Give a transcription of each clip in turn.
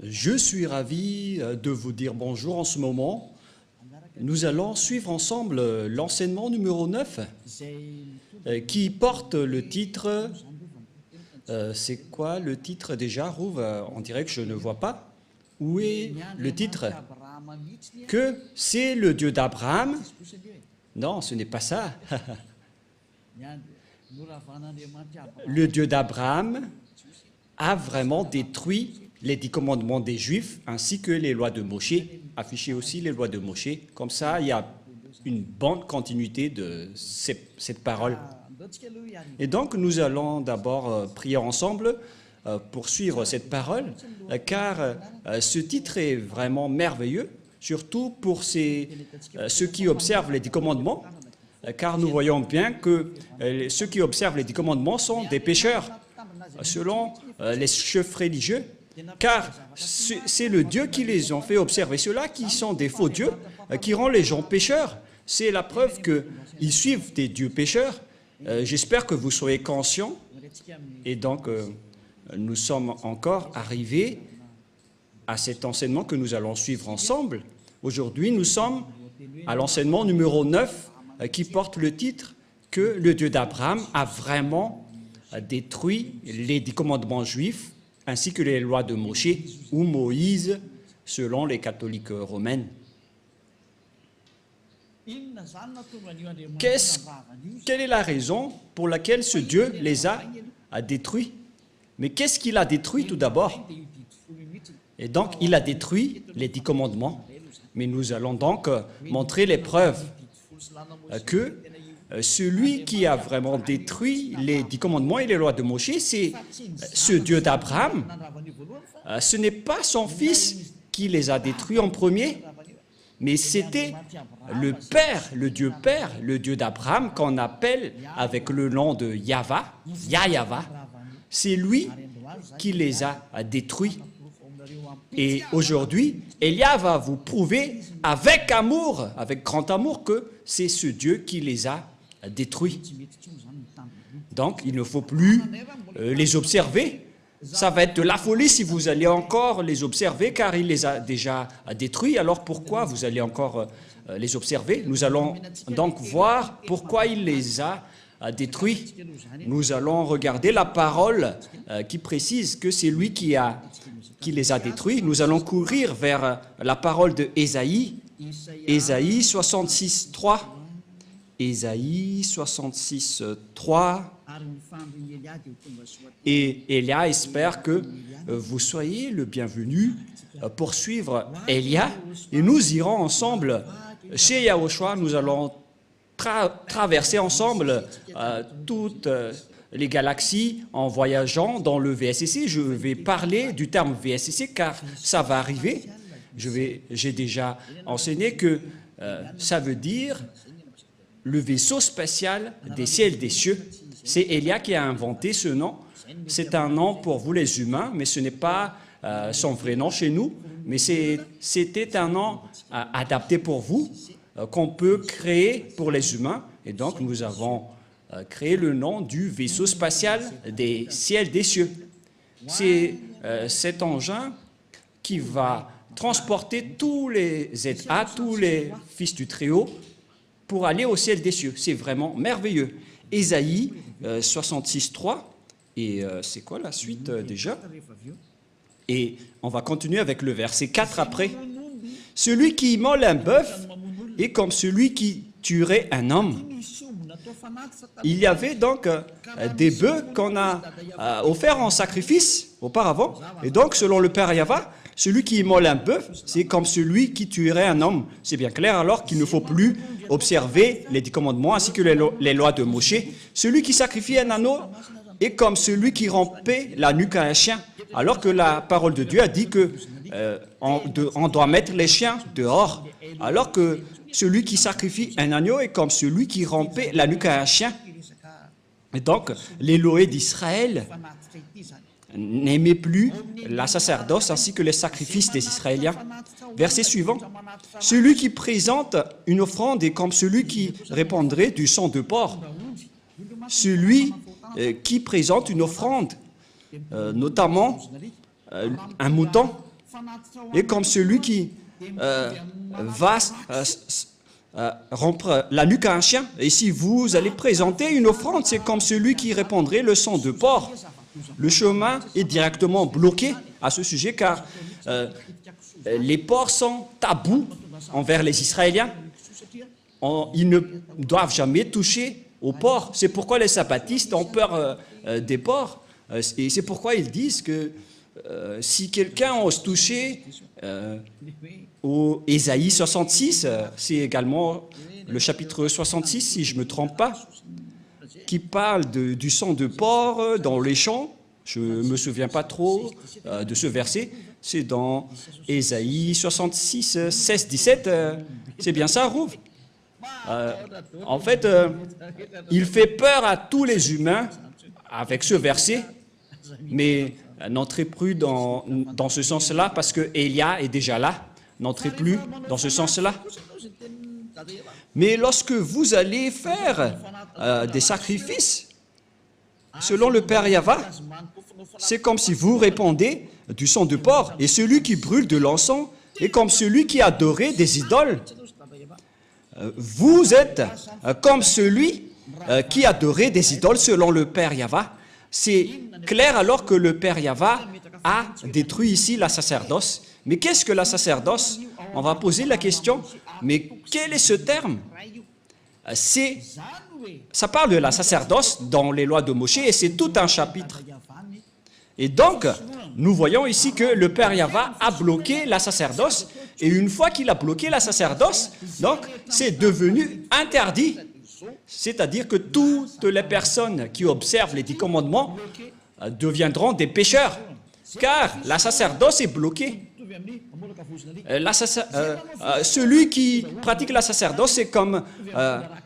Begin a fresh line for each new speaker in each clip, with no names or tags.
Je suis ravi de vous dire bonjour en ce moment. Nous allons suivre ensemble l'enseignement numéro 9 qui porte le titre... c'est quoi le titre déjà, Rouv? On dirait que je ne vois pas. Où est le titre? Que c'est le Dieu d'Abraham? Non, ce n'est pas ça. Le Dieu d'Abraham a vraiment détruit les 10 commandements des Juifs ainsi que les lois de Moshe, affiché aussi les lois de Moshe. Comme ça, il y a une bonne continuité de cette parole. Et donc, nous allons d'abord prier ensemble pour suivre cette parole, car ce titre est vraiment merveilleux, surtout pour ceux qui observent les 10 commandements, car nous voyons bien que ceux qui observent les 10 commandements sont des pécheurs, selon les chefs religieux, car c'est le Dieu qui les a fait observer. Ceux-là qui sont des faux dieux, qui rendent les gens pécheurs. C'est la preuve qu'ils suivent des dieux pécheurs. J'espère que vous soyez conscients. Et donc, nous sommes encore arrivés à cet enseignement que nous allons suivre ensemble. Aujourd'hui, nous sommes à l'enseignement numéro 9 qui porte le titre que le Dieu d'Abraham a vraiment détruit les 10 commandements juifs ainsi que les lois de Moshe ou Moïse selon les catholiques romaines. Quelle est la raison pour laquelle ce Dieu les a détruits? Mais qu'est-ce qu'il a détruit tout d'abord? Et donc, il a détruit les 10 commandements. Mais nous allons donc montrer les preuves que celui qui a vraiment détruit les 10 commandements et les lois de Moshe, c'est ce Dieu d'Abraham. Ce n'est pas son fils qui les a détruits en premier, mais c'était le Père, le Dieu Père, le Dieu d'Abraham, qu'on appelle avec le nom de Yahva, Yahva. C'est lui qui les a détruits. Et aujourd'hui, Elia va vous prouver avec amour, avec grand amour, que c'est ce Dieu qui les a détruits. Donc, il ne faut plus les observer. Ça va être de la folie si vous allez encore les observer, car il les a déjà détruits. Alors pourquoi vous allez encore les observer? Nous allons donc voir pourquoi il les a détruits. Nous allons regarder la parole qui précise que c'est lui qui les a détruits. Nous allons courir vers la parole de Ésaïe, Ésaïe 66, 3. Ésaïe 66, 3. Et Elia espère que vous soyez le bienvenu pour suivre Elia. Et nous irons ensemble chez Yahushua. Nous allons traverser ensemble toutes les galaxies en voyageant dans le VSCC. Je vais parler du terme VSCC car ça va arriver. J'ai déjà enseigné que ça veut dire le vaisseau spatial des ciels des cieux. C'est Elia qui a inventé ce nom. C'est un nom pour vous les humains, mais ce n'est pas son vrai nom chez nous. Mais c'était un nom adapté pour vous, qu'on peut créer pour les humains. Et donc, nous avons créé le nom du vaisseau spatial des ciels des cieux. C'est cet engin qui va transporter tous les ZA, tous les fils du Très-Haut, pour aller au ciel des cieux. C'est vraiment merveilleux. Ésaïe 66, 3. Et c'est quoi la suite déjà? Et on va continuer avec le verset 4 après. Celui qui immole un bœuf est comme celui qui tuerait un homme. Il y avait donc des bœufs qu'on a offerts en sacrifice auparavant. Et donc, selon le Père Yahva, celui qui immole un bœuf, c'est comme celui qui tuerait un homme. C'est bien clair alors qu'il ne faut plus observer les 10 commandements ainsi que les lois de Moshe. Celui qui sacrifie un agneau est comme celui qui rompait la nuque à un chien. Alors que la parole de Dieu a dit qu'on doit mettre les chiens dehors. Alors que celui qui sacrifie un agneau est comme celui qui rompait la nuque à un chien. Et donc, l'Élohé d'Israël n'aimait plus la sacerdoce ainsi que les sacrifices des Israéliens. Verset suivant. Celui qui présente une offrande est comme celui qui répandrait du sang de porc. Celui qui présente une offrande, notamment un mouton, est comme celui qui va rompre la nuque à un chien. Et si vous allez présenter une offrande, c'est comme celui qui répandrait le sang de porc. Le chemin est directement bloqué à ce sujet car les porcs sont tabous envers les Israéliens. Ils ne doivent jamais toucher aux porcs. C'est pourquoi les sabbatistes ont peur des porcs. Et c'est pourquoi ils disent que si quelqu'un ose toucher au Ésaïe 66, c'est également le chapitre 66, si je ne me trompe pas, qui parle du sang de porc dans les champs. Je ne me souviens pas trop de ce verset. C'est dans Ésaïe 66, 16, 17. C'est bien ça, Rouv? En fait, il fait peur à tous les humains avec ce verset, mais n'entrez plus dans ce sens-là parce que Élia est déjà là. N'entrez plus dans ce sens-là. Mais lorsque vous allez faire des sacrifices, selon le Père Yahva, c'est comme si vous répandez du sang de porc, et celui qui brûle de l'encens est comme celui qui adorait des idoles. Vous êtes comme celui qui adorait des idoles selon le Père Yahva. C'est clair alors que le Père Yahva a détruit ici la sacerdoce. Mais qu'est-ce que la sacerdoce? On va poser la question, mais quel est ce terme? Ça parle de la sacerdoce dans les lois de Moïse et c'est tout un chapitre. Et donc, nous voyons ici que le Père Yahva a bloqué la sacerdoce et une fois qu'il a bloqué la sacerdoce, donc c'est devenu interdit. C'est-à-dire que toutes les personnes qui observent les 10 commandements deviendront des pécheurs, car la sacerdoce est bloquée. Celui qui pratique la sacerdoce, c'est comme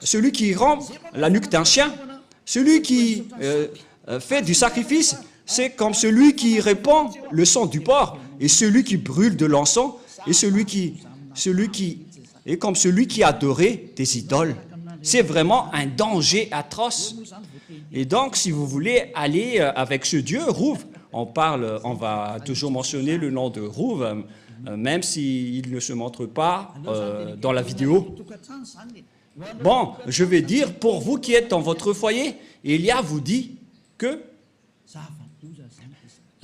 celui qui rend la nuque d'un chien. Celui qui fait du sacrifice, c'est comme celui qui répand le sang du porc. Et celui qui brûle de l'encens, et celui qui est comme celui qui adorait des idoles. C'est vraiment un danger atroce. Et donc, si vous voulez aller avec ce Dieu, Rouv, on va toujours mentionner le nom de Rouv, même s'il ne se montre pas dans la vidéo. Bon, je vais dire, pour vous qui êtes dans votre foyer, Élia vous dit que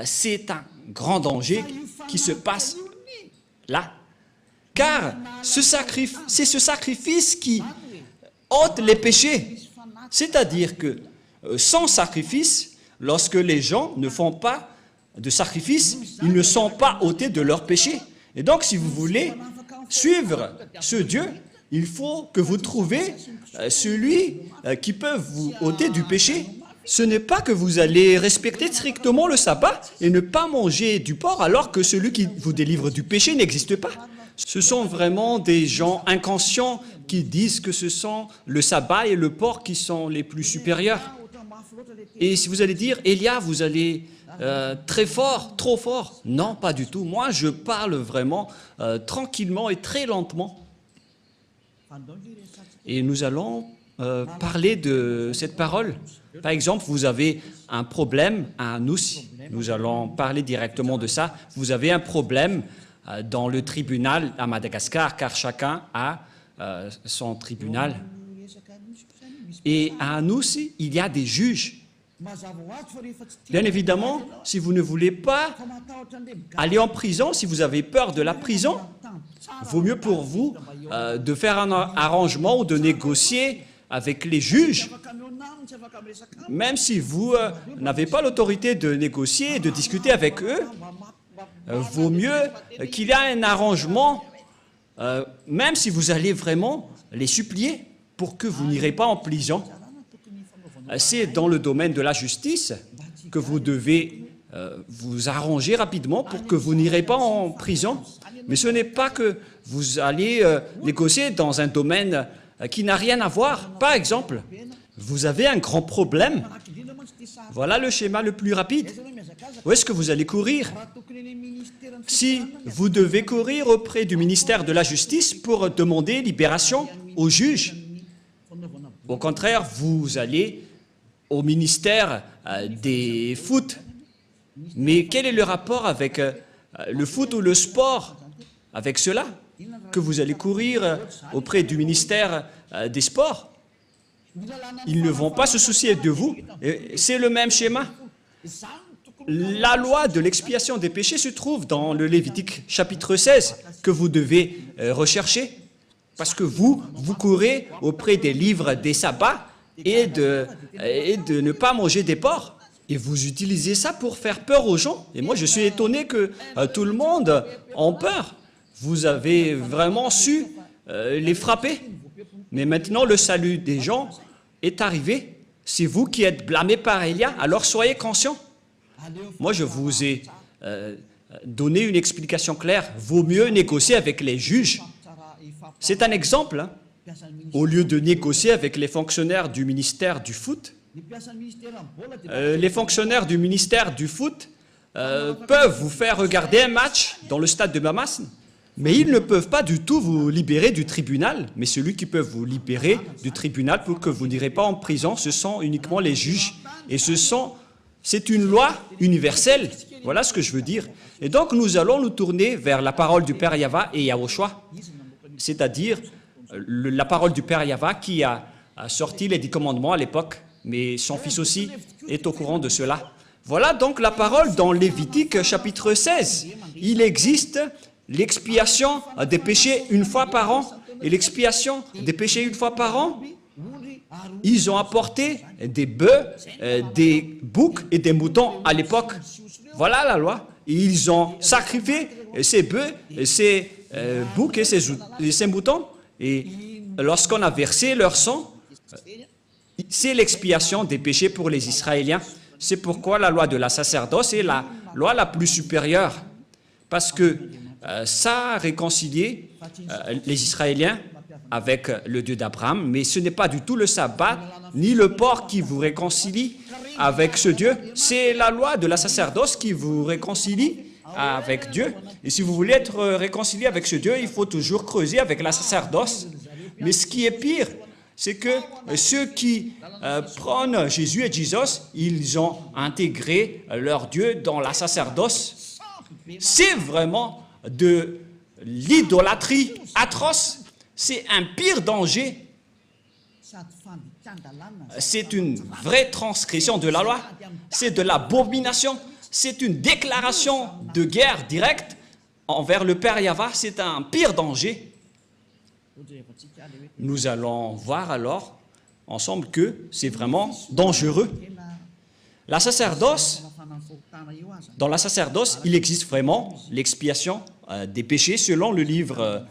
c'est un grand danger qui se passe là. Car c'est ce sacrifice qui ôte les péchés. C'est-à-dire que sans sacrifice, lorsque les gens ne font pas de sacrifice, ils ne sont pas ôtés de leurs péchés. Et donc, si vous voulez suivre ce Dieu, il faut que vous trouviez celui qui peut vous ôter du péché. Ce n'est pas que vous allez respecter strictement le sabbat et ne pas manger du porc alors que celui qui vous délivre du péché n'existe pas. Ce sont vraiment des gens inconscients qui disent que ce sont le sabbat et le porc qui sont les plus supérieurs. Et si vous allez dire, Élia, vous allez très fort, trop fort. Non, pas du tout. Moi, je parle vraiment tranquillement et très lentement. Et nous allons parler de cette parole. Par exemple, vous avez un problème à nous. Nous allons parler directement de ça. Vous avez un problème dans le tribunal à Madagascar, car chacun a son tribunal. Et à Anous, il y a des juges. Bien évidemment, si vous ne voulez pas aller en prison, si vous avez peur de la prison, vaut mieux pour vous de faire un arrangement ou de négocier avec les juges. Même si vous n'avez pas l'autorité de négocier et de discuter avec eux, vaut mieux qu'il y ait un arrangement, même si vous allez vraiment les supplier pour que vous n'irez pas en prison. C'est dans le domaine de la justice que vous devez vous arranger rapidement pour que vous n'irez pas en prison. Mais ce n'est pas que vous allez négocier dans un domaine qui n'a rien à voir. Par exemple, vous avez un grand problème. Voilà le schéma le plus rapide. Où est-ce que vous allez courir? Si vous devez courir auprès du ministère de la Justice pour demander libération au juge, au contraire, vous allez au ministère des foot. Mais quel est le rapport avec le foot ou le sport avec cela, que vous allez courir auprès du ministère des Sports. Ils ne vont pas se soucier de vous. C'est le même schéma. La loi de l'expiation des péchés se trouve dans le Lévitique chapitre 16 que vous devez rechercher parce que vous courez auprès des livres des sabbats et de ne pas manger des porcs. Et vous utilisez ça pour faire peur aux gens. Et moi, je suis étonné que tout le monde ait peur. Vous avez vraiment su les frapper. Mais maintenant, le salut des gens est arrivé. C'est vous qui êtes blâmés par Élia, alors soyez conscients. Moi, je vous ai donné une explication claire. Vaut mieux négocier avec les juges. C'est un exemple. Hein. Au lieu de négocier avec les fonctionnaires du ministère du foot, les fonctionnaires du ministère du foot peuvent vous faire regarder un match dans le stade de Mamas, mais ils ne peuvent pas du tout vous libérer du tribunal. Mais celui qui peut vous libérer du tribunal pour que vous n'irez pas en prison, ce sont uniquement les juges. Et c'est une loi universelle. Voilà ce que je veux dire. Et donc, nous allons nous tourner vers la parole du Père Yahva et Yahushua, c'est-à-dire la parole du Père Yahva qui a sorti les 10 commandements à l'époque, mais son fils aussi est au courant de cela. Voilà donc la parole dans Lévitique chapitre 16. Il existe l'expiation des péchés une fois par an, et l'expiation des péchés une fois par an, ils ont apporté des bœufs, des boucs et des moutons à l'époque. Voilà la loi. Et ils ont sacrifié ces bœufs, ces boucs et ces moutons. Et lorsqu'on a versé leur sang, c'est l'expiation des péchés pour les Israéliens. C'est pourquoi la loi de la sacerdoce est la loi la plus supérieure. Parce que ça a réconcilié les Israéliens avec le Dieu d'Abraham, mais ce n'est pas du tout le sabbat ni le porc qui vous réconcilie avec ce Dieu. C'est la loi de la sacerdoce qui vous réconcilie avec Dieu. Et si vous voulez être réconcilié avec ce Dieu, il faut toujours creuser avec la sacerdoce. Mais ce qui est pire, c'est que ceux qui prônent Jésus et Jesus, ils ont intégré leur Dieu dans la sacerdoce. C'est vraiment de l'idolâtrie atroce. C'est un pire danger. C'est une vraie transgression de la loi. C'est de l'abomination. C'est une déclaration de guerre directe envers le Père Yahva. C'est un pire danger. Nous allons voir alors ensemble que c'est vraiment dangereux. La sacerdoce, dans la sacerdoce, il existe vraiment l'expiation des péchés selon le livre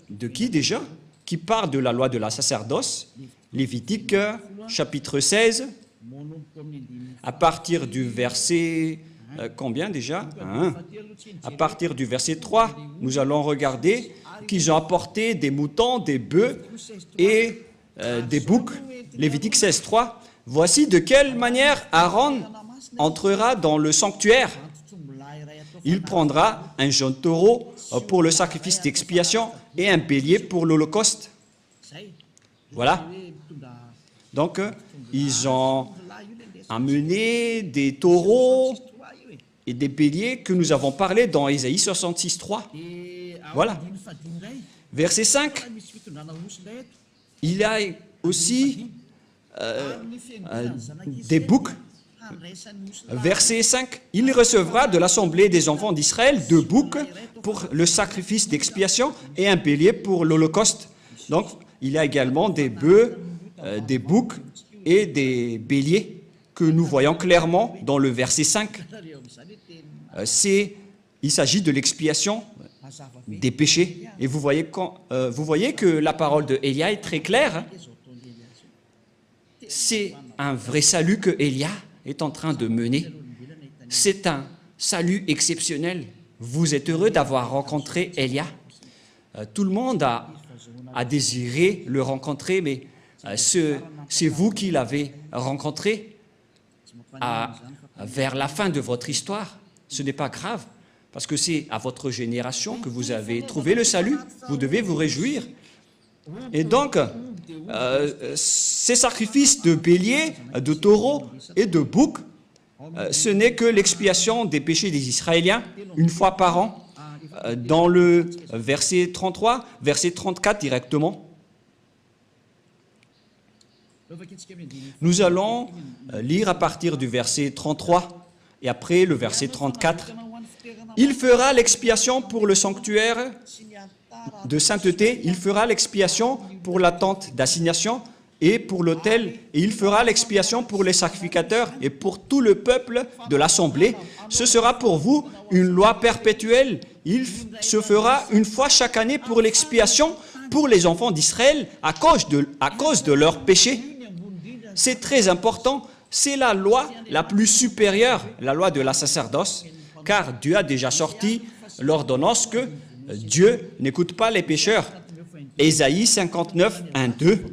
de qui déjà? Qui parle de la loi de la sacerdoce, Lévitique chapitre 16, à partir du verset, combien déjà? À partir du verset 3, nous allons regarder qu'ils ont apporté des moutons, des bœufs et des boucs. Lévitique 16, 3. Voici de quelle manière Aaron entrera dans le sanctuaire. Il prendra un jeune taureau pour le sacrifice d'expiation et un bélier pour l'holocauste. Voilà. Donc, ils ont amené des taureaux et des béliers que nous avons parlé dans Ésaïe 66, 3. Voilà. Verset 5. Il y a aussi des boucs. Verset 5. Il recevra de l'assemblée des enfants d'Israël 2 boucs pour le sacrifice d'expiation et un bélier pour l'holocauste. Donc, il y a également des bœufs, des boucs et des béliers que nous voyons clairement dans le verset 5. Il s'agit de l'expiation des péchés. Et vous voyez que la parole de Élia est très claire. Hein? C'est un vrai salut que Élia est en train de mener. C'est un salut exceptionnel. Vous êtes heureux d'avoir rencontré Élia. Tout le monde a désiré le rencontrer, mais c'est vous qui l'avez rencontré vers la fin de votre histoire. Ce n'est pas grave, parce que c'est à votre génération que vous avez trouvé le salut. Vous devez vous réjouir. Et donc, ces sacrifices de béliers, de taureaux et de boucs ce n'est que l'expiation des péchés des Israéliens, une fois par an, dans le verset 33, verset 34 directement. Nous allons lire à partir du verset 33 et après le verset 34. Il fera l'expiation pour le sanctuaire de sainteté, il fera l'expiation pour la tente d'assignation et pour l'autel, et il fera l'expiation pour les sacrificateurs et pour tout le peuple de l'assemblée. Ce sera pour vous une loi perpétuelle. Il se fera une fois chaque année pour l'expiation pour les enfants d'Israël à cause de leurs péchés. C'est très important. C'est la loi la plus supérieure, la loi de la sacerdoce, car Dieu a déjà sorti l'ordonnance que Dieu n'écoute pas les pécheurs. Ésaïe 59, 1, 2.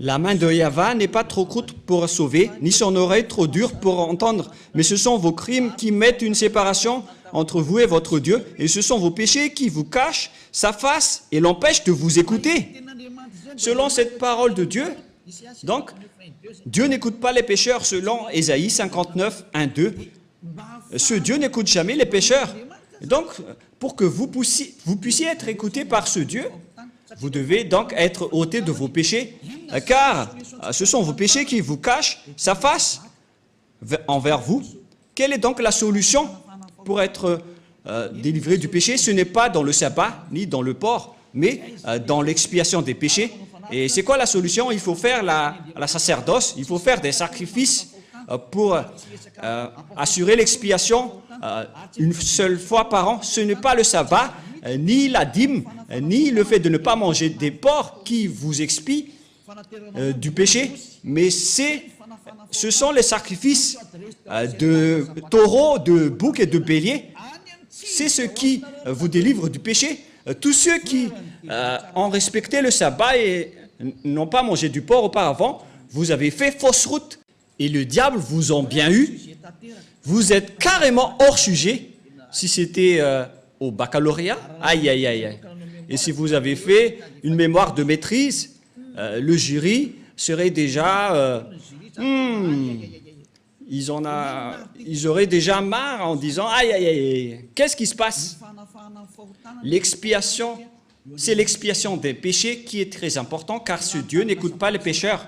La main de Yahva n'est pas trop courte pour sauver, ni son oreille trop dure pour entendre, mais ce sont vos crimes qui mettent une séparation entre vous et votre Dieu, et ce sont vos péchés qui vous cachent sa face et l'empêchent de vous écouter. Selon cette parole de Dieu, donc, Dieu n'écoute pas les pécheurs selon Ésaïe 59, 1, 2. Ce Dieu n'écoute jamais les pécheurs. Donc, pour que vous puissiez être écoutés par ce Dieu, vous devez donc être ôtés de vos péchés, car ce sont vos péchés qui vous cachent sa face envers vous. Quelle est donc la solution pour être délivré du péché? Ce n'est pas dans le sabbat, ni dans le port, mais dans l'expiation des péchés. Et c'est quoi la solution? Il faut faire la sacerdoce, il faut faire des sacrifices pour assurer l'expiation une seule fois par an. Ce n'est pas le sabbat, ni la dîme, ni le fait de ne pas manger des porcs qui vous expient du péché, mais ce sont les sacrifices de taureaux, de boucs et de béliers. C'est ce qui vous délivre du péché. Tous ceux qui ont respecté le sabbat et n'ont pas mangé du porc auparavant, vous avez fait fausse route. Et le diable vous en bien eu. Vous êtes carrément hors sujet. Si c'était au baccalauréat, aïe, aïe, aïe, aïe. Et si vous avez fait une mémoire de maîtrise, le jury serait déjà... ils auraient déjà marre en disant, aïe, aïe, aïe, qu'est-ce qui se passe? L'expiation, c'est l'expiation des péchés qui est très important, car ce Dieu n'écoute pas les pécheurs.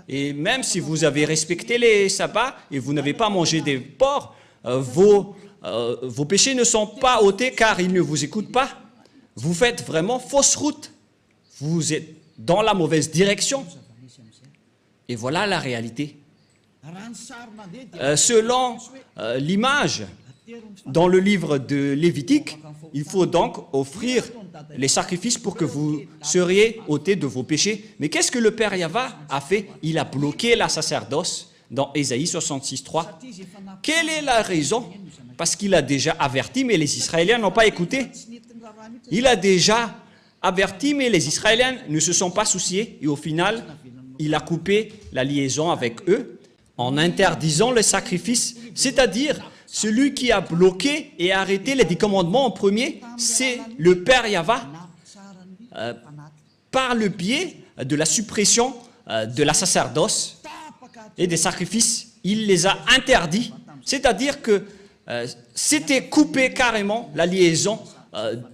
Et même si vous avez respecté les sabbats et vous n'avez pas mangé des porcs, vos péchés ne sont pas ôtés car il ne vous écoute pas. Vous faites vraiment fausse route. Vous êtes dans la mauvaise direction. Et voilà la réalité. Selon l'image dans le livre de Lévitique, il faut donc offrir les sacrifices pour que vous seriez ôtés de vos péchés. Mais qu'est-ce que le Père Yahva a fait? Il a bloqué la sacerdoce dans Ésaïe 66, 3. Quelle est la raison? Parce qu'il a déjà averti, mais les Israéliens n'ont pas écouté. Il a déjà averti, mais les Israéliens ne se sont pas souciés. Et au final, il a coupé la liaison avec eux en interdisant les sacrifices. C'est-à-dire, celui qui a bloqué et arrêté les 10 commandements en premier, c'est le Père Yahva, par le biais de la suppression de la sacerdoce et des sacrifices. Il les a interdits. C'est-à-dire que c'était coupé carrément la liaison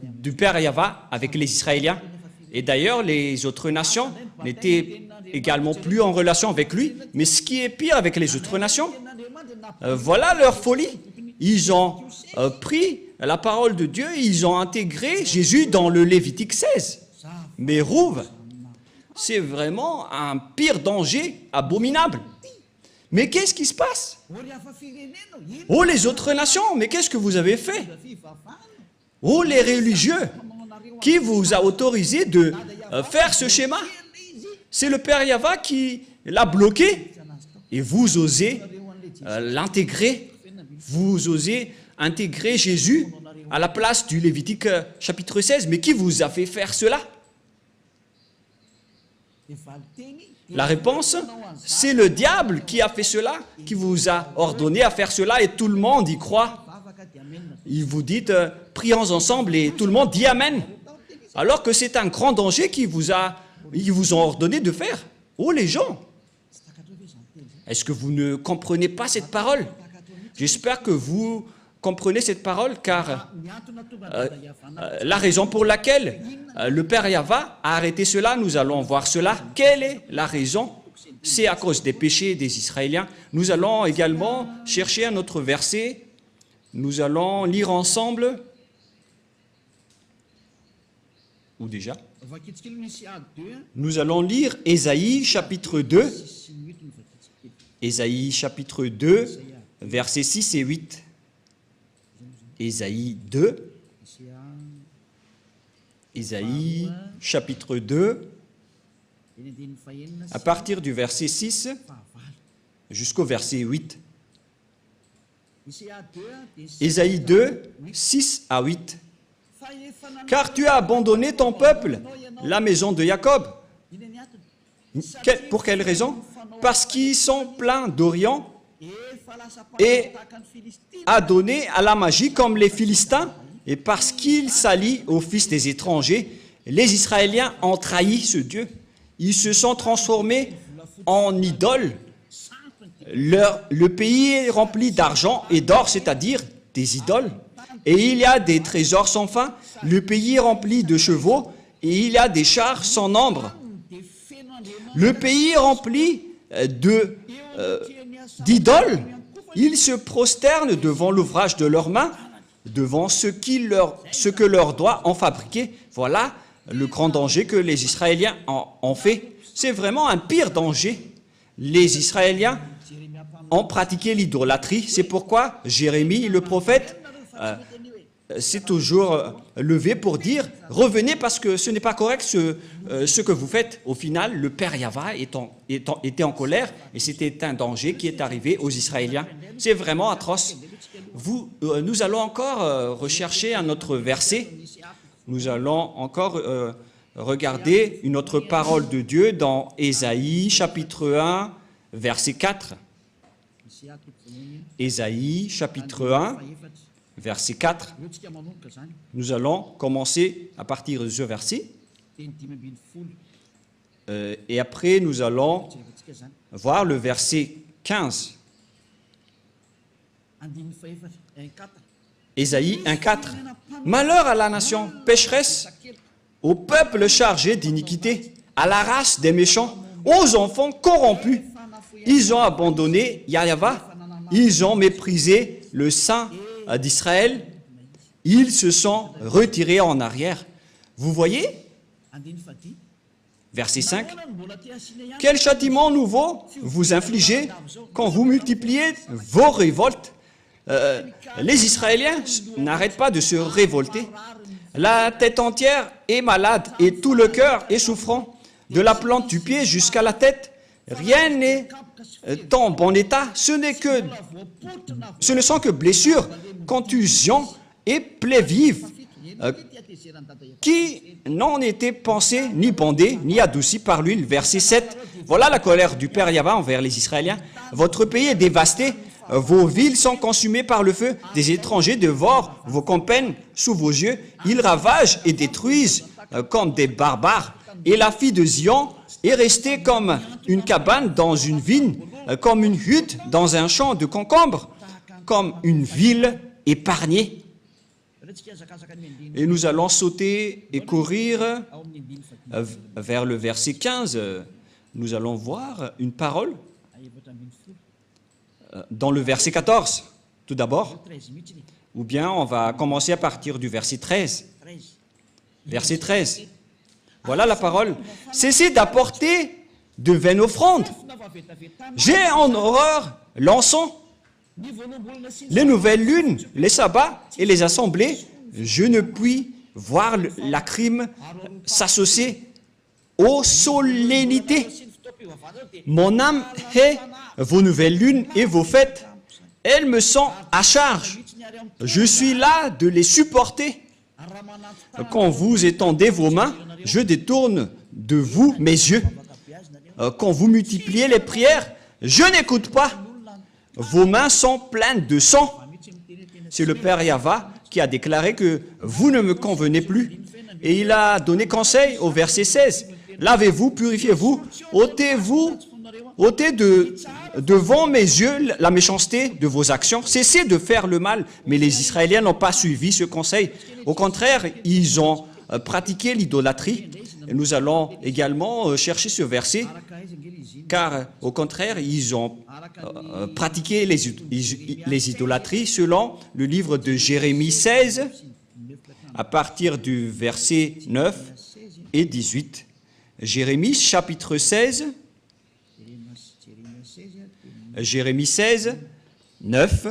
du Père Yahva avec les Israéliens. Et d'ailleurs, les autres nations n'étaient également plus en relation avec lui. Mais ce qui est pire avec les autres nations, voilà leur folie. Ils ont pris la parole de Dieu et ils ont intégré Jésus dans le Lévitique 16. Mais Rouve, c'est vraiment un pire danger abominable. Mais qu'est-ce qui se passe? Oh, les autres nations, mais qu'est-ce que vous avez fait? Oh, les religieux, qui vous a autorisé de faire ce schéma? C'est le Père Yahva qui l'a bloqué. Et vous osez l'intégrer. Vous osez intégrer Jésus à la place du Lévitique chapitre 16. Mais qui vous a fait faire cela? La réponse, c'est le diable qui a fait cela, qui vous a ordonné à faire cela et tout le monde y croit. Il vous dit, prions ensemble et tout le monde dit Amen. Alors que c'est un grand danger qu'ils vous ont ordonné de faire. Oh les gens, Est-ce que vous ne comprenez pas cette parole? J'espère que vous comprenez cette parole, car la raison pour laquelle le Père Yahva a arrêté cela, nous allons voir cela. Quelle est la raison? C'est à cause des péchés des Israéliens. Nous allons également chercher un autre verset. Nous allons lire ensemble. Ou déjà? Nous allons lire Ésaïe chapitre 2. Ésaïe chapitre 2, versets 6 et 8. Ésaïe 2. Ésaïe chapitre 2, à partir du verset 6 jusqu'au verset 8. Ésaïe 2, 6 à 8. Car tu as abandonné ton peuple, la maison de Jacob. Pour quelle raison? Parce qu'ils sont pleins d'Orient et a donné à la magie comme les Philistins, et parce qu'ils s'allient aux fils des étrangers, les Israéliens ont trahi ce Dieu. Ils se sont transformés en idoles. Le pays est rempli d'argent et d'or, c'est-à-dire des idoles. Et il y a des trésors sans fin. Le pays est rempli de chevaux et il y a des chars sans nombre. Le pays est rempli d'idoles. Ils se prosternent devant l'ouvrage de leurs mains, devant ce que leurs doigts ont fabriqué. Voilà le grand danger que les Israéliens ont fait. C'est vraiment un pire danger. Les Israéliens ont pratiqué l'idolâtrie. C'est pourquoi Jérémie, le prophète, s'est toujours levé pour dire « Revenez parce que ce n'est pas correct ce que vous faites. » Au final, le Père Yahva était en colère et c'était un danger qui est arrivé aux Israéliens. C'est vraiment atroce. Nous allons encore rechercher un autre verset. Nous allons encore regarder une autre parole de Dieu dans Ésaïe chapitre 1, verset 4. Ésaïe chapitre 1, verset 4. Nous allons commencer à partir de ce verset. Et après, nous allons voir le verset 15. Ésaïe 1, 4. Malheur à la nation pécheresse, au peuple chargé d'iniquité, à la race des méchants, aux enfants corrompus. Ils ont abandonné Yahva, ils ont méprisé le Saint d'Israël, ils se sont retirés en arrière. Vous voyez? Verset 5. Quel châtiment nouveau vous infligez quand vous multipliez vos révoltes? Les Israéliens n'arrêtent pas de se révolter. La tête entière est malade et tout le cœur est souffrant. De la plante du pied jusqu'à la tête, rien n'est en bon état. Ce ne sont que blessures, contusions et plaies vives qui n'ont été pansées, ni bandées, ni adoucies par l'huile. Verset 7. Voilà la colère du Père Yahva envers les Israéliens. Votre pays est dévasté. Vos villes sont consumées par le feu. Des étrangers dévorent vos campagnes sous vos yeux. Ils ravagent et détruisent comme des barbares. Et la fille de Zion est restée comme une cabane dans une vigne, comme une hutte dans un champ de concombres, comme une ville épargnée. Et nous allons sauter et courir vers le verset 15. Nous allons voir une parole dans le verset 14, tout d'abord. Ou bien on va commencer à partir du verset 13. Verset 13. Voilà la parole. Cessez d'apporter de vaines offrandes. J'ai en horreur l'encens, les nouvelles lunes, les sabbats et les assemblées. Je ne puis voir la crime s'associer aux solennités. Mon âme hait vos nouvelles lunes et vos fêtes. Elles me sont à charge. Je suis là de les supporter. Quand vous étendez vos mains, je détourne de vous mes yeux. Quand vous multipliez les prières, je n'écoute pas. Vos mains sont pleines de sang. C'est le Père Yahva qui a déclaré que vous ne me convenez plus. Et il a donné conseil au verset 16. Lavez-vous, purifiez-vous, ôtez-vous ôtez devant mes yeux la méchanceté de vos actions. Cessez de faire le mal. Mais les Israéliens n'ont pas suivi ce conseil. Au contraire, ils ont pratiqué l'idolâtrie. Et nous allons également chercher ce verset, car au contraire, ils ont pratiqué les idolâtries selon le livre de Jérémie 16, à partir du verset 9 et 18. Jérémie chapitre 16, Jérémie 16, 9.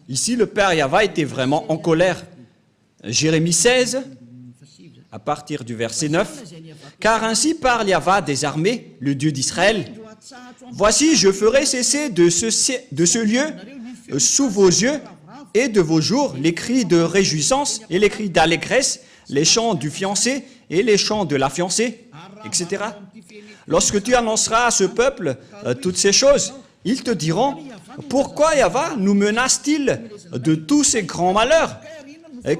Ici, le Père Yahva était vraiment en colère. Jérémie 16, à partir du verset 9. « Car ainsi parle Yahva des armées, le Dieu d'Israël. Voici, je ferai cesser de ce lieu, sous vos yeux et de vos jours, les cris de réjouissance et les cris d'allégresse, les chants du fiancé et les chants de la fiancée, etc. Lorsque tu annonceras à ce peuple toutes ces choses, ils te diront, « Pourquoi Yahva nous menace-t-il de tous ces grands malheurs ?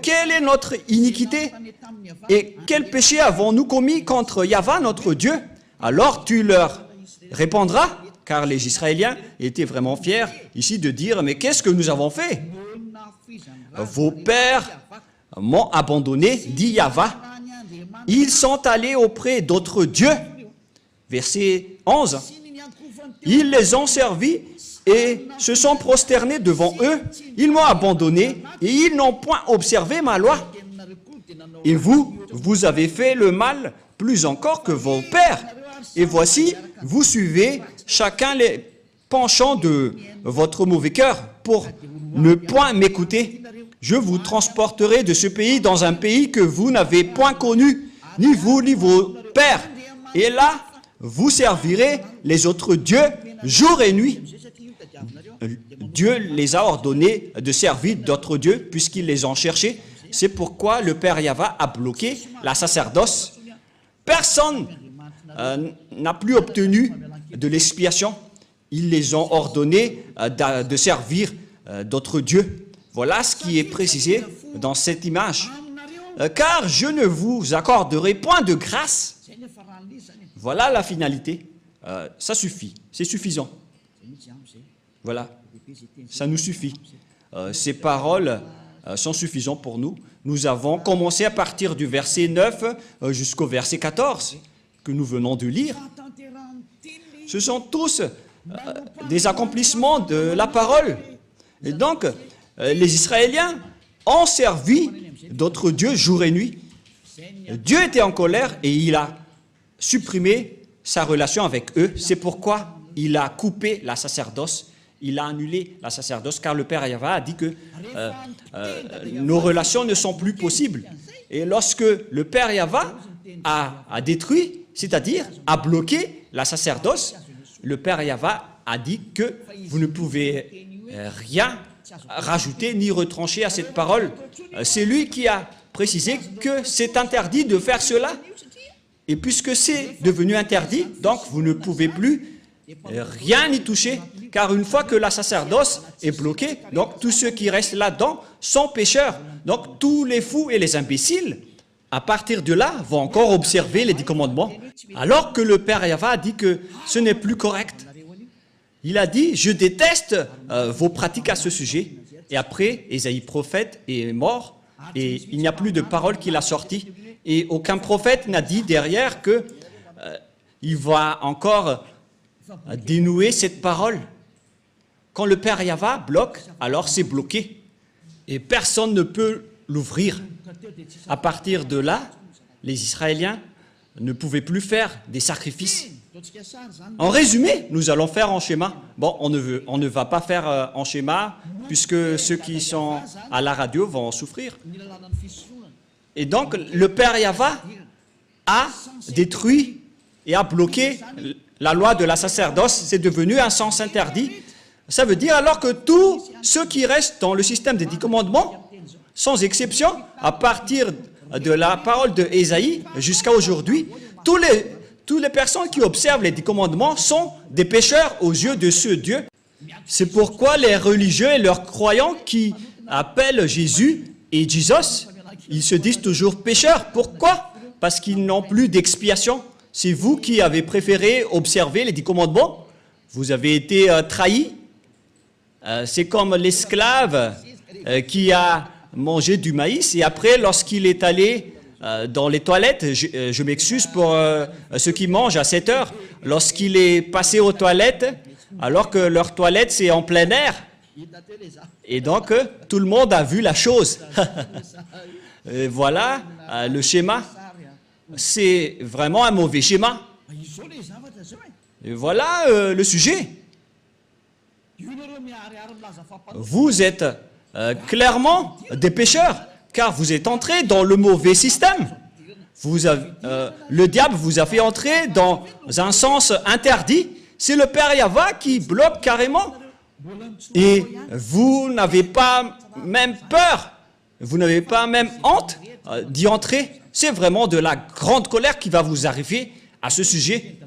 Quelle est notre iniquité? Et quel péché avons-nous commis contre Yahva, notre Dieu? » Alors tu leur répondras, car les Israéliens étaient vraiment fiers ici de dire, « Mais qu'est-ce que nous avons fait? Vos pères m'ont abandonné, dit Yahva. Ils sont allés auprès d'autres dieux. » Verset 11. « Ils les ont servis et se sont prosternés devant eux. Ils m'ont abandonné et ils n'ont point observé ma loi. Et vous avez fait le mal plus encore que vos pères. Et voici, vous suivez chacun les penchants de votre mauvais cœur pour ne point m'écouter. Je vous transporterai de ce pays dans un pays que vous n'avez point connu, ni vous ni vos pères. Et là, vous servirez les autres dieux jour et nuit. » Dieu les a ordonnés de servir d'autres dieux puisqu'ils les ont cherchés. C'est pourquoi le Père Yahva a bloqué la sacerdoce. Personne n'a plus obtenu de l'expiation. Ils les ont ordonnés de servir d'autres dieux. Voilà ce qui est précisé dans cette image. Car je ne vous accorderai point de grâce. Voilà la finalité. Ça suffit, c'est suffisant. Voilà, ça nous suffit. Ces paroles sont suffisantes pour nous. Nous avons commencé à partir du verset 9 jusqu'au verset 14 que nous venons de lire. Ce sont tous des accomplissements de la parole. Et donc, les Israéliens ont servi d'autres dieux jour et nuit. Dieu était en colère et il a supprimé sa relation avec eux. C'est pourquoi il a coupé la sacerdoce. Il a annulé la sacerdoce car le Père Yahva a dit que nos relations ne sont plus possibles. Et lorsque le Père Yahva a détruit, c'est-à-dire a bloqué la sacerdoce, le Père Yahva a dit que vous ne pouvez rien rajouter ni retrancher à cette parole. C'est lui qui a précisé que c'est interdit de faire cela. Et puisque c'est devenu interdit, donc vous ne pouvez plus rien y toucher, car une fois que la sacerdoce est bloquée, donc tous ceux qui restent là-dedans sont pécheurs. Donc tous les fous et les imbéciles, à partir de là, vont encore observer les 10 commandements, alors que le Père Yahva a dit que ce n'est plus correct. Il a dit, je déteste vos pratiques à ce sujet. Et après, Ésaïe prophète est mort, et il n'y a plus de parole qu'il a sortie. Et aucun prophète n'a dit derrière que il va encore dénouer cette parole. Quand le Père Yahva bloque, alors c'est bloqué. Et personne ne peut l'ouvrir. À partir de là, les Israéliens ne pouvaient plus faire des sacrifices. En résumé, nous allons faire en schéma. Bon, on ne va pas faire en schéma, puisque ceux qui sont à la radio vont en souffrir. Et donc, le Père Yahva a détruit et a bloqué la loi de la sacerdoce. C'est devenu un sens interdit. Ça veut dire alors que tous ceux qui restent dans le système des 10 commandements, sans exception, à partir de la parole de Ésaïe jusqu'à aujourd'hui, toutes les personnes qui observent les 10 commandements sont des pécheurs aux yeux de ce Dieu. C'est pourquoi les religieux et leurs croyants qui appellent Jésus et Jesus, ils se disent toujours pécheurs. Pourquoi? Parce qu'ils n'ont plus d'expiation. C'est vous qui avez préféré observer les 10 commandements. Vous avez été trahi. C'est comme l'esclave qui a mangé du maïs et après, lorsqu'il est allé dans les toilettes, je m'excuse pour ceux qui mangent à 7 heures, lorsqu'il est passé aux toilettes, alors que leur toilette c'est en plein air. Et donc, tout le monde a vu la chose. Et voilà le schéma. C'est vraiment un mauvais schéma. Et voilà le sujet. Vous êtes clairement des pécheurs, car vous êtes entrés dans le mauvais système. Le diable vous a fait entrer dans un sens interdit. C'est le Père Yahva qui bloque carrément. Et vous n'avez pas même peur, vous n'avez pas même honte d'y entrer. C'est vraiment de la grande colère qui va vous arriver à ce sujet.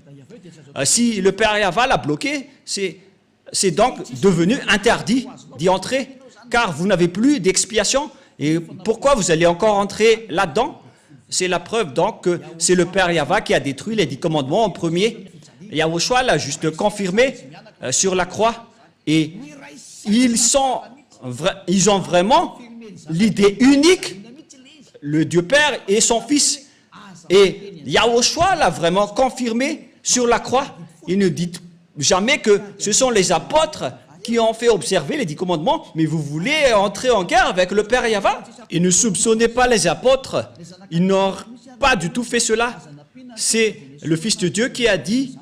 Si le Père Yahva l'a bloqué, c'est donc devenu interdit d'y entrer, car vous n'avez plus d'expiation. Et pourquoi vous allez encore entrer là-dedans? C'est la preuve donc que c'est le Père Yahva qui a détruit les 10 commandements en premier. Yahushua l'a juste confirmé sur la croix. Et ils ont vraiment l'idée unique, le Dieu Père et son Fils. Et Yahushua l'a vraiment confirmé sur la croix. Il ne dit jamais que ce sont les apôtres qui ont fait observer les 10 commandements, mais vous voulez entrer en guerre avec le Père Yahva. Et ne soupçonnez pas les apôtres, ils n'ont pas du tout fait cela. C'est le Fils de Dieu qui a dit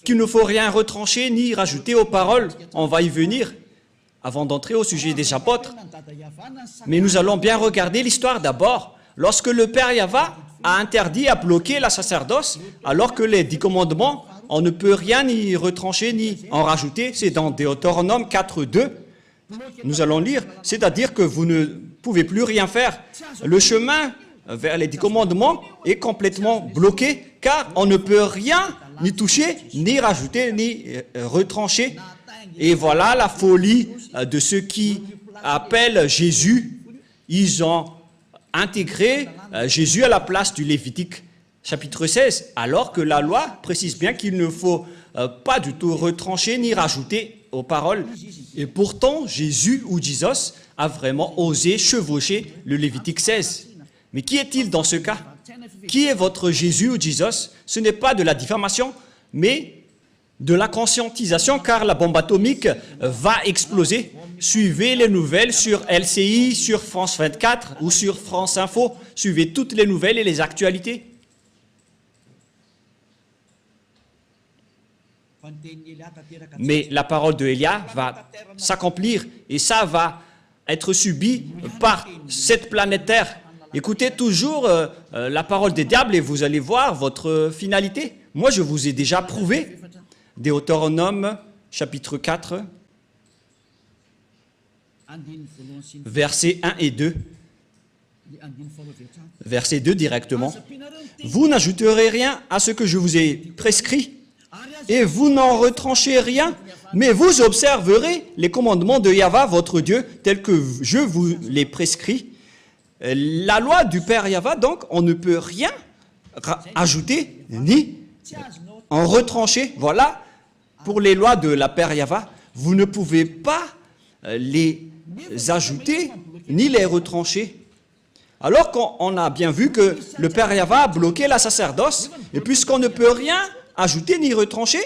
qu'il ne faut rien retrancher ni rajouter aux paroles. On va y venir avant d'entrer au sujet des apôtres. Mais nous allons bien regarder l'histoire d'abord. Lorsque le Père Yahva a interdit, a bloqué la sacerdoce, alors que les 10 commandements, on ne peut rien ni retrancher ni en rajouter. C'est dans Deutéronome 4.2. Nous allons lire, c'est-à-dire que vous ne pouvez plus rien faire. Le chemin vers les 10 commandements est complètement bloqué, car on ne peut rien ni toucher, ni rajouter, ni retrancher. Et voilà la folie de ceux qui appellent Jésus. Ils ont intégré Jésus à la place du Lévitique chapitre 16, alors que la loi précise bien qu'il ne faut pas du tout retrancher ni rajouter aux paroles. Et pourtant, Jésus ou Jesus a vraiment osé chevaucher le Lévitique 16. Mais qui est-il dans ce cas? Qui est votre Jésus ou Jesus? Ce n'est pas de la diffamation, mais de la conscientisation, car la bombe atomique va exploser. Suivez les nouvelles sur LCI, sur France 24 ou sur France Info. Suivez toutes les nouvelles et les actualités. Mais la parole de Élia va s'accomplir et ça va être subi par cette planète Terre. Écoutez toujours la parole des diables et vous allez voir votre finalité. Moi, je vous ai déjà prouvé. Deutéronome, chapitre 4, versets 1 et 2. Verset 2 directement. Vous n'ajouterez rien à ce que je vous ai prescrit, et vous n'en retranchez rien, mais vous observerez les commandements de Yahva, votre Dieu, tels que je vous les prescris. La loi du Père Yahva, donc, on ne peut rien ajouter ni en retrancher. Voilà, pour les lois de la Père Yahva, vous ne pouvez pas les ajouter ni les retrancher. Alors qu'on a bien vu que le Père Yahva a bloqué la sacerdoce, et puisqu'on ne peut rien ajouter ni retrancher,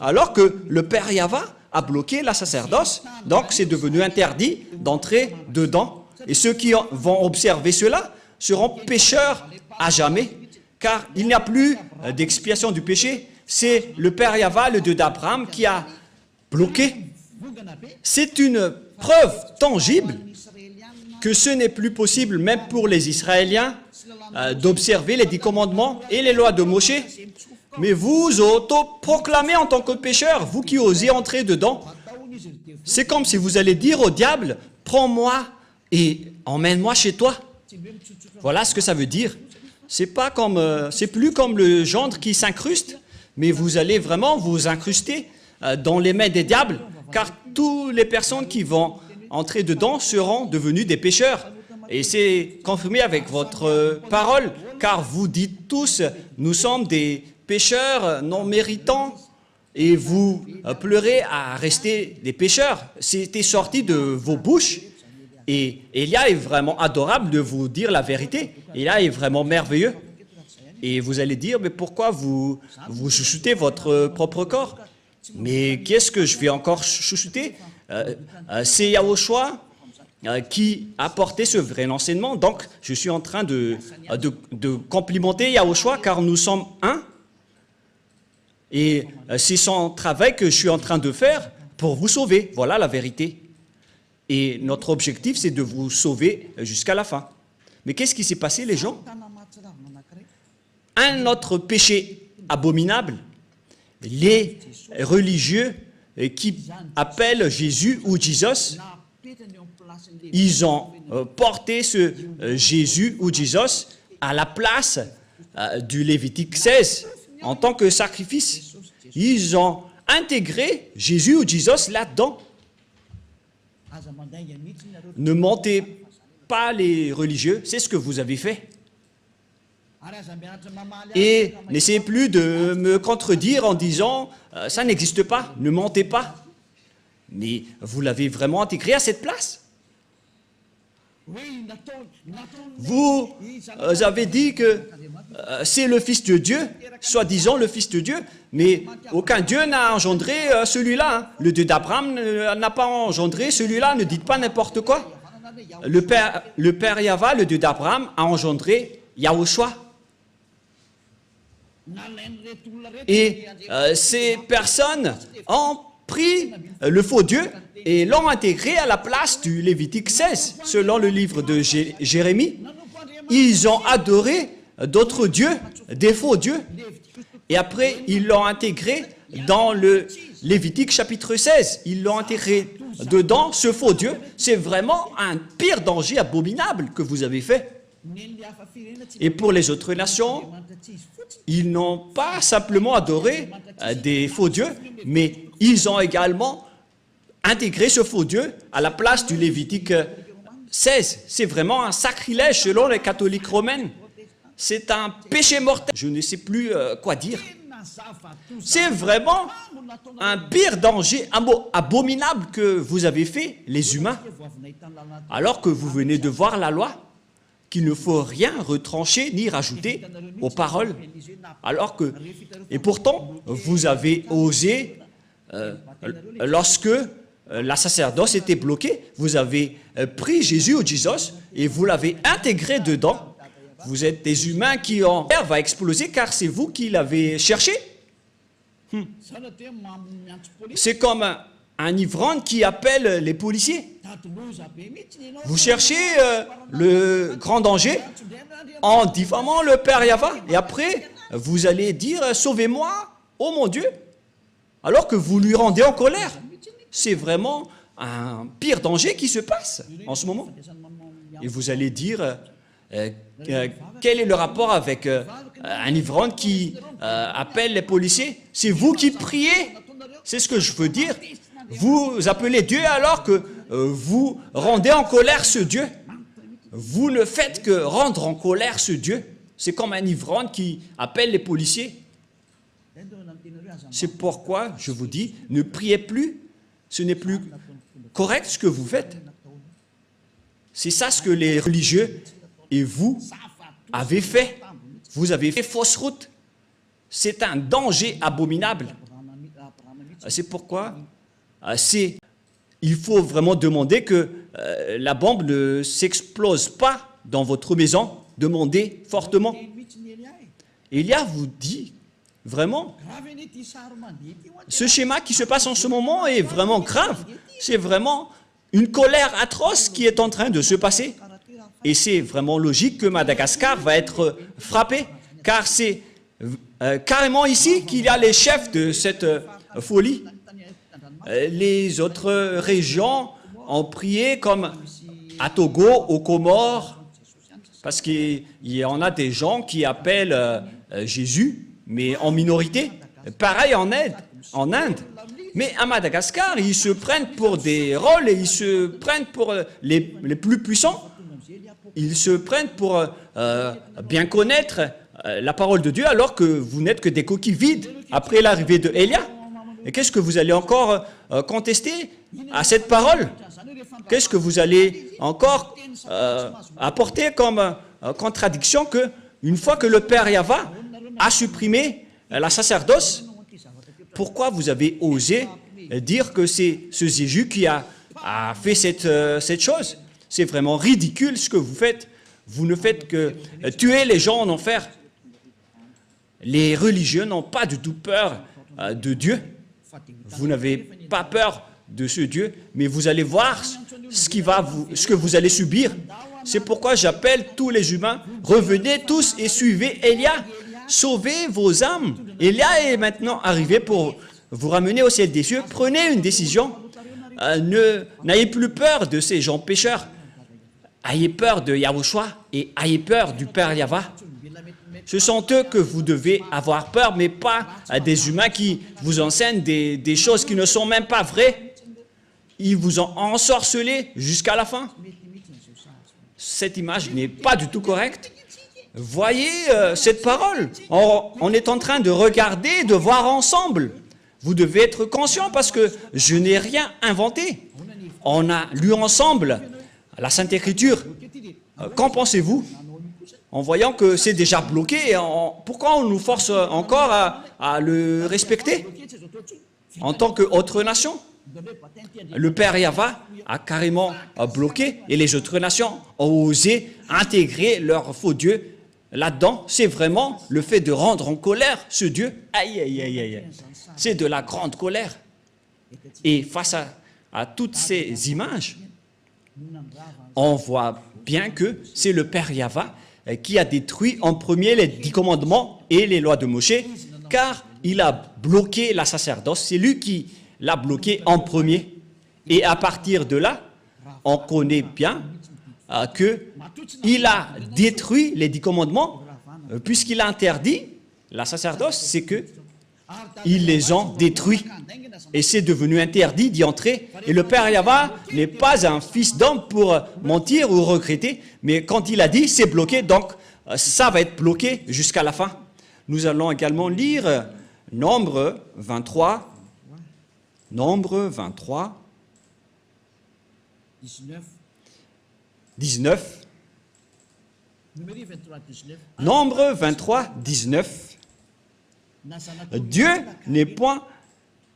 alors que le Père Yahva a bloqué la sacerdoce, donc c'est devenu interdit d'entrer dedans. Et ceux qui vont observer cela seront pécheurs à jamais, car il n'y a plus d'expiation du péché. C'est le Père Yahva, le Dieu d'Abraham, qui a bloqué. C'est une preuve tangible que ce n'est plus possible, même pour les Israéliens, d'observer les 10 commandements et les lois de Moshe. Mais vous auto-proclamez en tant que pécheur, vous qui osez entrer dedans. C'est comme si vous allez dire au diable, prends-moi et emmène-moi chez toi. Voilà ce que ça veut dire. C'est plus comme le gendre qui s'incruste, mais vous allez vraiment vous incruster dans les mains des diables, car toutes les personnes qui vont entrer dedans seront devenues des pécheurs. Et c'est confirmé avec votre parole, car vous dites tous, nous sommes des pécheurs non méritants, et vous pleurez à rester des pécheurs. C'était sorti de vos bouches, et Élia est vraiment adorable de vous dire la vérité. Élia est vraiment merveilleux. Et vous allez dire, mais pourquoi vous chouchoutez votre propre corps? Mais qu'est-ce que je vais encore chouchouter? C'est Yahushua qui a porté ce vrai enseignement. Donc, je suis en train de complimenter Yahushua, car nous sommes un. Et c'est son travail que je suis en train de faire pour vous sauver. Voilà la vérité. Et notre objectif, c'est de vous sauver jusqu'à la fin. Mais qu'est-ce qui s'est passé, les gens? Un autre péché abominable, les religieux qui appellent Jésus ou Jesus, ils ont porté ce Jésus ou Jesus à la place du Lévitique 16 en tant que sacrifice. Ils ont intégré Jésus ou Jesus là-dedans. Ne mentez pas les religieux, c'est ce que vous avez fait. Et n'essayez plus de me contredire en disant « ça n'existe pas, ne mentez pas ». Mais vous l'avez vraiment intégré à cette place. Vous avez dit que c'est le Fils de Dieu, soi-disant le Fils de Dieu, mais aucun Dieu n'a engendré celui-là. Hein. Le Dieu d'Abraham n'a pas engendré celui-là, ne dites pas n'importe quoi. Le Père Yahva, le Dieu d'Abraham, a engendré Yahushua. Et ces personnes ont pris le faux Dieu et l'ont intégré à la place du Lévitique 16, selon le livre de Jérémie. Ils ont adoré d'autres dieux, des faux dieux, et après ils l'ont intégré dans le Lévitique chapitre 16. Ils l'ont intégré dedans, ce faux Dieu. C'est vraiment un pire danger abominable que vous avez fait. Et pour les autres nations, ils n'ont pas simplement adoré des faux dieux, mais ils ont également intégré ce faux Dieu à la place du Lévitique 16. C'est vraiment un sacrilège selon les catholiques romaines. C'est un péché mortel. Je ne sais plus quoi dire. C'est vraiment un pire danger abominable que vous avez fait, les humains, alors que vous venez de voir la loi, qu'il ne faut rien retrancher ni rajouter aux paroles. Alors que, et pourtant, vous avez osé, lorsque la sacerdoce était bloquée, vous avez pris Jésus ou Jesus et vous l'avez intégré dedans. Vous êtes des humains qui ont l'air va exploser car c'est vous qui l'avez cherché. C'est comme un ivrogne qui appelle les policiers. Vous cherchez le grand danger en diffamant le Père Yahva. Et après, vous allez dire « Sauvez-moi, oh mon Dieu !» alors que vous lui rendez en colère. C'est vraiment un pire danger qui se passe en ce moment. Et vous allez dire quel est le rapport avec un ivrogne qui appelle les policiers? C'est vous qui priez. C'est ce que je veux dire. Vous appelez Dieu alors que vous rendez en colère ce Dieu. Vous ne faites que rendre en colère ce Dieu. C'est comme un ivrogne qui appelle les policiers. C'est pourquoi je vous dis, ne priez plus. Ce n'est plus correct ce que vous faites. C'est ça ce que les religieux et vous avez fait. Vous avez fait fausse route. C'est un danger abominable. C'est pourquoi il faut vraiment demander que la bombe ne s'explose pas dans votre maison. Demandez fortement. Élia vous dit vraiment, ce schéma qui se passe en ce moment est vraiment grave. C'est vraiment une colère atroce qui est en train de se passer. Et c'est vraiment logique que Madagascar va être frappé, car c'est carrément ici qu'il y a les chefs de cette folie. Les autres régions ont prié comme à Togo, aux Comores, parce qu'il y en a des gens qui appellent Jésus, mais en minorité. Pareil en Inde. Mais à Madagascar, ils se prennent pour des rôles et ils se prennent pour les plus puissants. ils se prennent pour bien connaître la parole de Dieu alors que vous n'êtes que des coquilles vides après l'arrivée de Élia. Et qu'est-ce que vous allez encore contester à cette parole? Qu'est-ce que vous allez encore apporter comme contradiction que une fois que le Père Yahva a supprimé la sacerdoce, pourquoi vous avez osé dire que c'est ce Jésus qui a fait cette chose? C'est vraiment ridicule ce que vous faites. Vous ne faites que tuer les gens en enfer. Les religieux n'ont pas du tout peur de Dieu. Vous n'avez pas peur de ce Dieu, mais vous allez voir ce que vous allez subir. C'est pourquoi j'appelle tous les humains, revenez tous et suivez Élia. Sauvez vos âmes. Élia est maintenant arrivé pour vous ramener au ciel des cieux. Prenez une décision. N'ayez plus peur de ces gens pécheurs. Ayez peur de Yahushua et ayez peur du Père Yahva. Ce sont eux que vous devez avoir peur, mais pas des humains qui vous enseignent des choses qui ne sont même pas vraies. Ils vous ont ensorcelé jusqu'à la fin. Cette image n'est pas du tout correcte. Voyez cette parole. On est en train de regarder, de voir ensemble. Vous devez être conscient parce que je n'ai rien inventé. On a lu ensemble la Sainte Écriture. Qu'en pensez-vous? En voyant que c'est déjà bloqué, pourquoi on nous force encore à le respecter en tant qu'autre nation? Le Père Yahva a carrément bloqué et les autres nations ont osé intégrer leur faux Dieu là-dedans. C'est vraiment le fait de rendre en colère ce Dieu. Aïe, aïe, aïe, aïe. C'est de la grande colère. Et face à toutes ces images, on voit bien que c'est le Père Yahva qui a détruit en premier les 10 commandements et les lois de Moshe, car il a bloqué la sacerdoce. C'est lui qui l'a bloqué en premier. Et à partir de là, on connaît bien qu'il a détruit les 10 commandements, puisqu'il a interdit la sacerdoce, c'est que ils les ont détruits. Et c'est devenu interdit d'y entrer. Et le Père Yahva n'est pas un fils d'homme pour mentir ou regretter, mais quand il a dit, c'est bloqué, donc ça va être bloqué jusqu'à la fin. Nous allons également lire Nombre 23. Nombre 23. 19. Nombre 23, 19. Dieu n'est point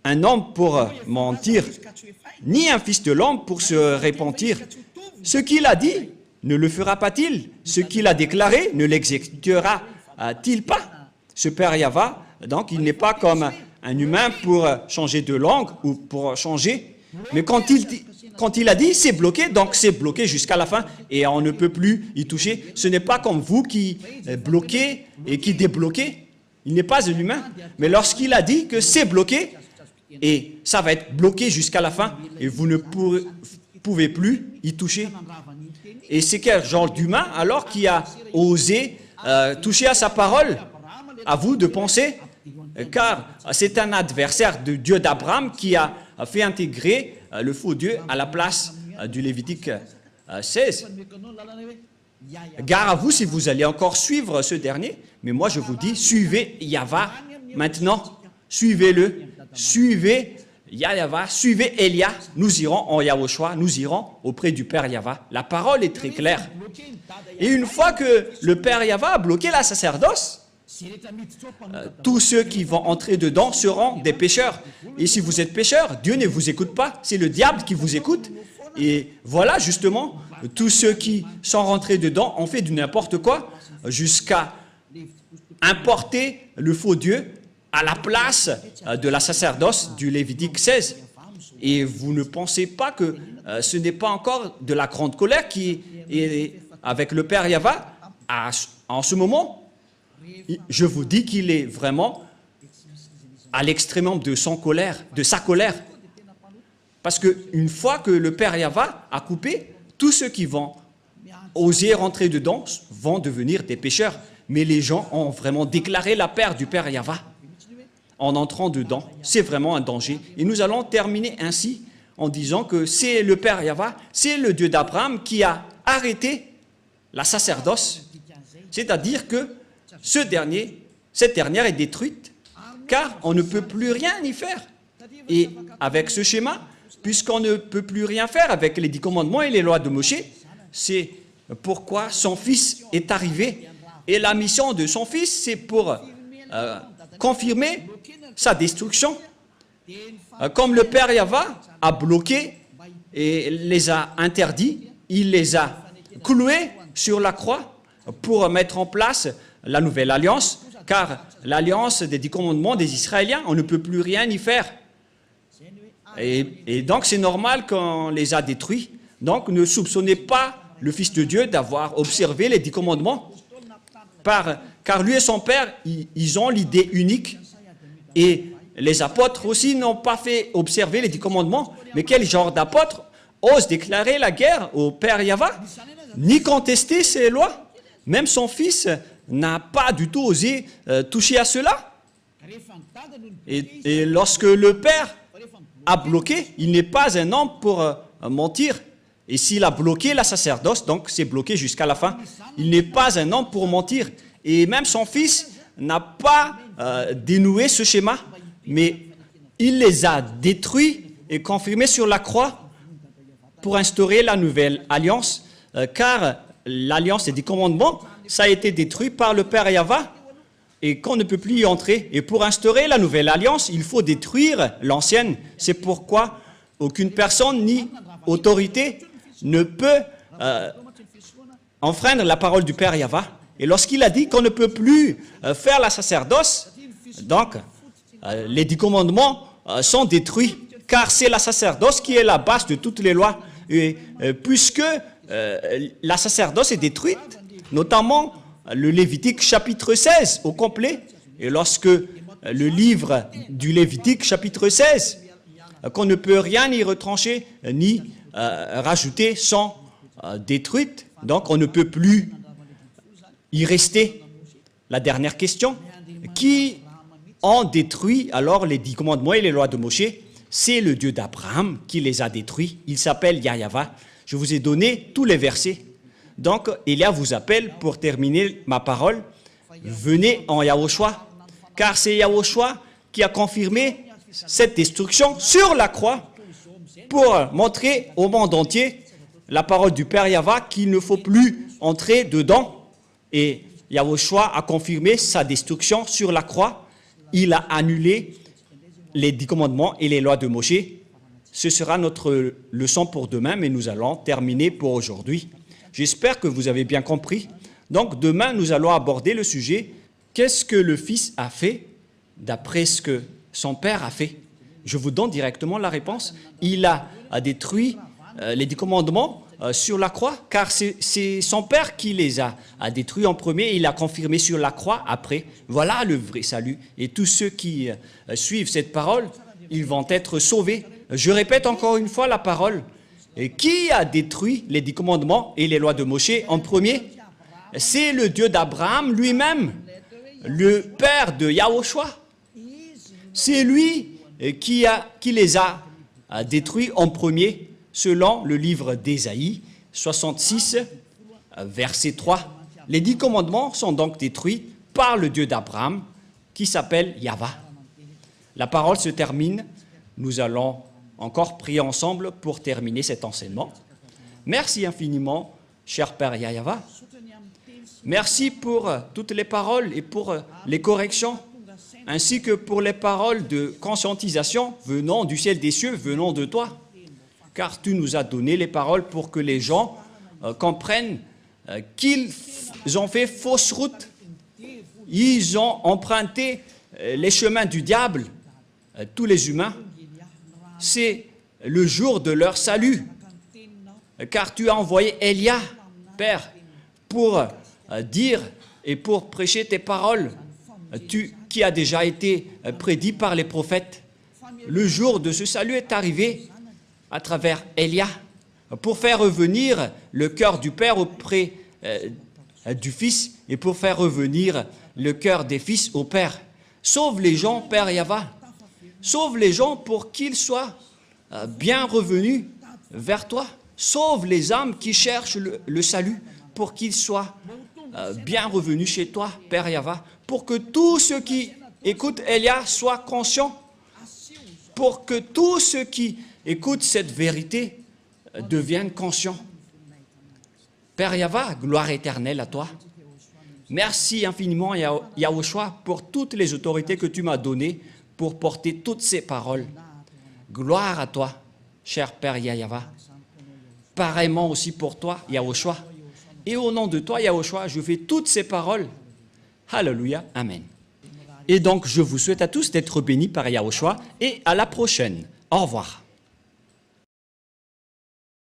un homme pour mentir, ni un fils de l'homme pour se repentir. Ce qu'il a dit, ne le fera pas-il? Ce qu'il a déclaré, ne l'exécutera-t-il pas? Ce Père Yahva, donc, il n'est pas comme un humain pour changer de langue ou pour changer. Mais quand il a dit, c'est bloqué, donc c'est bloqué jusqu'à la fin et on ne peut plus y toucher. Ce n'est pas comme vous qui bloquez et qui débloquez. Il n'est pas un humain. Mais lorsqu'il a dit que c'est bloqué, et ça va être bloqué jusqu'à la fin, et vous ne pouvez plus y toucher. Et c'est quel genre d'humain alors qui a osé toucher à sa parole? À vous de penser, car c'est un adversaire de Dieu d'Abraham qui a fait intégrer le faux Dieu à la place du Lévitique 16. Gare à vous si vous allez encore suivre ce dernier, mais moi je vous dis, suivez Yahva maintenant, suivez-le, suivez Yahva, suivez Élia, nous irons en Yahushua, nous irons auprès du Père Yahva. La parole est très claire. Et une fois que le Père Yahva a bloqué la sacerdoce, tous ceux qui vont entrer dedans seront des pécheurs. Et si vous êtes pécheurs, Dieu ne vous écoute pas, c'est le diable qui vous écoute. Et voilà justement, tous ceux qui sont rentrés dedans ont fait du n'importe quoi jusqu'à importer le faux Dieu à la place de la sacerdoce du Lévitique 16. Et vous ne pensez pas que ce n'est pas encore de la grande colère qui est avec le Père Yahva en ce moment? Je vous dis qu'il est vraiment à l'extrême de sa colère. Parce qu'une fois que le Père Yahva a coupé, tous ceux qui vont oser rentrer dedans vont devenir des pécheurs. Mais les gens ont vraiment déclaré la paix du Père Yahva en entrant dedans. C'est vraiment un danger. Et nous allons terminer ainsi en disant que c'est le Père Yahva, c'est le Dieu d'Abraham qui a arrêté la sacerdoce, c'est-à-dire que cette dernière est détruite, car on ne peut plus rien y faire. Et avec ce schéma, puisqu'on ne peut plus rien faire avec les 10 commandements et les lois de Moïse, c'est pourquoi son fils est arrivé. Et la mission de son fils, c'est pour confirmer sa destruction. Comme le Père Yahva a bloqué et les a interdits, il les a cloués sur la croix pour mettre en place la nouvelle alliance, car l'alliance des 10 commandements des Israéliens, on ne peut plus rien y faire. Et donc c'est normal qu'on les a détruits. Donc ne soupçonnez pas le Fils de Dieu d'avoir observé les 10 commandements, car lui et son Père, ils ont l'idée unique. Et les apôtres aussi n'ont pas fait observer les 10 commandements. Mais quel genre d'apôtre ose déclarer la guerre au Père Yahva, ni contester ses lois? Même son fils n'a pas du tout osé toucher à cela. Et lorsque le Père a bloqué, il n'est pas un homme pour mentir. Et s'il a bloqué la sacerdoce, donc c'est bloqué jusqu'à la fin, il n'est pas un homme pour mentir. Et même son fils n'a pas dénoué ce schéma, mais il les a détruits et confirmés sur la croix pour instaurer la nouvelle alliance, car l'alliance des 10 commandements, ça a été détruit par le Père Yahva et qu'on ne peut plus y entrer. Et pour instaurer la nouvelle alliance, il faut détruire l'ancienne. C'est pourquoi aucune personne ni autorité ne peut enfreindre la parole du Père Yahva. Et lorsqu'il a dit qu'on ne peut plus faire la sacerdoce, donc les 10 commandements sont détruits, car c'est la sacerdoce qui est la base de toutes les lois. Et puisque la sacerdoce est détruite, notamment le Lévitique chapitre 16 au complet, et lorsque le livre du Lévitique chapitre 16, qu'on ne peut rien y retrancher ni rajouter, sont détruites, donc on ne peut plus y rester. La dernière question, qui ont détruit alors les 10 commandements et les lois de Moïse? C'est le Dieu d'Abraham qui les a détruits. Il s'appelle Yahva. Je vous ai donné tous les versets. Donc, Élia vous appelle pour terminer ma parole. Venez en Yahushua, car c'est Yahushua qui a confirmé cette destruction sur la croix pour montrer au monde entier la parole du Père Yahva qu'il ne faut plus entrer dedans. Et Yahushua a confirmé sa destruction sur la croix. Il a annulé les 10 commandements et les lois de Moïse. Ce sera notre leçon pour demain, mais nous allons terminer pour aujourd'hui. J'espère que vous avez bien compris. Donc demain, nous allons aborder le sujet « Qu'est-ce que le Fils a fait d'après ce que son Père a fait ?» Je vous donne directement la réponse. Il a détruit les 10 commandements sur la croix, car c'est son Père qui les a détruits en premier, et il a confirmé sur la croix après. Voilà le vrai salut. Et tous ceux qui suivent cette parole, ils vont être sauvés. Je répète encore une fois la parole. Et qui a détruit les 10 commandements et les lois de Moïse en premier? C'est le Dieu d'Abraham lui-même, le Père de Yahushua. C'est lui qui les a détruits en premier, selon le livre d'Ésaïe 66, verset 3. Les 10 commandements sont donc détruits par le Dieu d'Abraham, qui s'appelle Yahva. La parole se termine. Nous allons encore prier ensemble pour terminer cet enseignement. Merci infiniment, cher Père Yahva. Merci pour toutes les paroles et pour les corrections, ainsi que pour les paroles de conscientisation venant du ciel des cieux, venant de toi. Car tu nous as donné les paroles pour que les gens comprennent qu'ils ont fait fausse route. Ils ont emprunté les chemins du diable, tous les humains. C'est le jour de leur salut, car tu as envoyé Élia, Père, pour dire et pour prêcher tes paroles, qui a déjà été prédit par les prophètes. Le jour de ce salut est arrivé à travers Élia, pour faire revenir le cœur du Père auprès du Fils et pour faire revenir le cœur des fils au Père. Sauve les gens, Père Yahva. Sauve les gens pour qu'ils soient bien revenus vers toi. Sauve les âmes qui cherchent le salut pour qu'ils soient bien revenus chez toi, Père Yahva, pour que tous ceux qui écoutent Elia soient conscients, pour que tous ceux qui écoutent cette vérité deviennent conscients. Père Yahva, gloire éternelle à toi. Merci infiniment, Yahushua, pour toutes les autorités que tu m'as données pour porter toutes ces paroles. Gloire à toi, cher Père Yahva. Pareillement aussi pour toi, Yahushua. Et au nom de toi, Yahushua, je fais toutes ces paroles. Alléluia, Amen. Et donc, je vous souhaite à tous d'être bénis par Yahushua et à la prochaine. Au revoir.